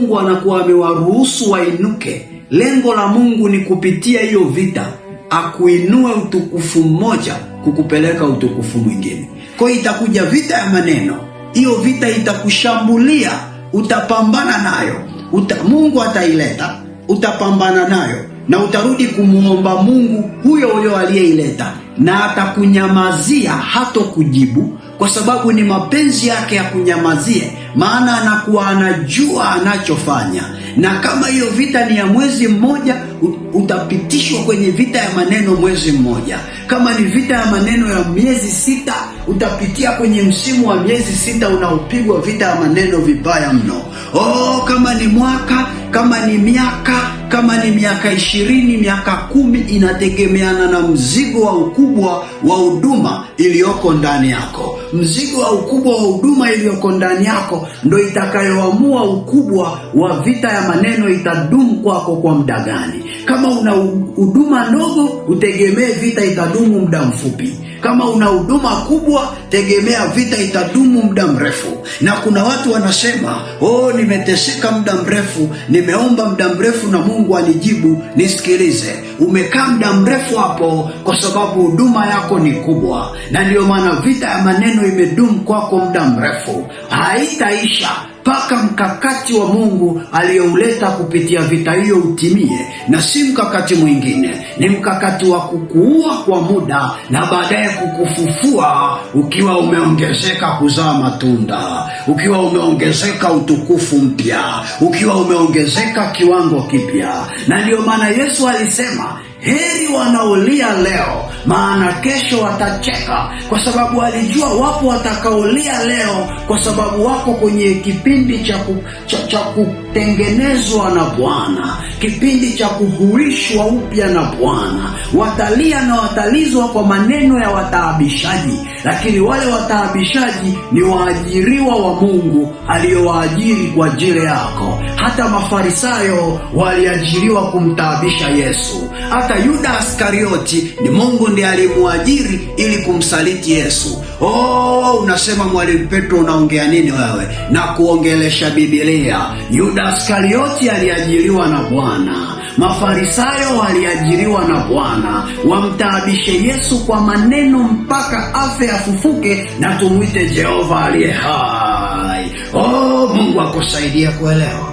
Mungu anakuwa amewaruhusu wainuke. Lengo la Mungu ni kupitia hiyo vita akuinue utukufu mmoja kukupeleka utukufu mwingine. Kwa hiyo itakuja vita ya maneno. Hiyo vita itakushambulia, utapambana nayo. Mungu ataileta, utapambana nayo na utarudi kumuomba Mungu huyo huyo aliyeileta, na atakunyamazia, hatokujibu, kwa sababu ni mapenzi yake ya kunyamazie, maana anakuwa anajua anachofanya. Na kama hiyo vita ni ya mwezi mmoja, utapitishwa kwenye vita ya maneno mwezi mmoja. Kama ni vita ya maneno ya miezi 6, utapitia kwenye msimu wa miezi 6 unaopigwa vita ya maneno vibaya mno. Kama ni mwaka, kama ni miaka, kama ni miaka 20, miaka 10, inategemeana na mzigo wa ukubwa wa huduma iliyoko ndani yako. Mzigo wa ukubwa wa huduma iliyoko ndani yako ndo itakayoamua ukubwa wa vita ya maneno itadumu kwako kwa muda gani. Kama una huduma ndogo, utegemee vita itadumu muda mfupi. Kama una huduma kubwa, tegemea vita itadumu muda mrefu. Na kuna watu wanasema, nimeteseka muda mrefu, nimeomba muda mrefu na Mungu alijibu. Nisikilize, umekaa muda mrefu hapo kwa sababu huduma yako ni kubwa, na ndio maana vita ya maneno imedumu kwako muda mrefu. Haitaisha mpaka mkakati wa Mungu aliyouleta kupitia vita hiyo utimie. Na si mkakati mwingine, ni mkakati wa kukuua kwa muda na baadaye kukufufua ukiwa umeongezeka kuzaa matunda, ukiwa umeongezeka utukufu mpya, ukiwa umeongezeka kiwango kipya. Na ndio maana Yesu alisema, heri wanaolia leo, maana kesho watacheka. Kwa sababu alijua wapo watakaolia leo kwa sababu wako kwenye kipindi cha kutengenezwa na Bwana, kipindi cha kuhuishwa upya na Bwana. Watalia na watalizwa kwa maneno ya wataabishaji, lakini wale wataabishaji ni waajiriwa wa Mungu aliyowaajiri kwa ajili yako. Hata Mafarisayo waliajiriwa kumtaabisha Yesu. Hata Yuda Iskarioti ni Mungu ndiye alimuajiri ili kumsaliti Yesu. Unasema Mwalimu Petro unaongea nini wewe? Na kuongelesha Biblia. Yuda Iskarioti aliajiriwa na Bwana. Mafarisayo waliajiriwa na Bwana wamtaabishe Yesu kwa maneno mpaka afe afufuke na tumuite Jehova aliye hai. Mungu akusaidie kuelewa.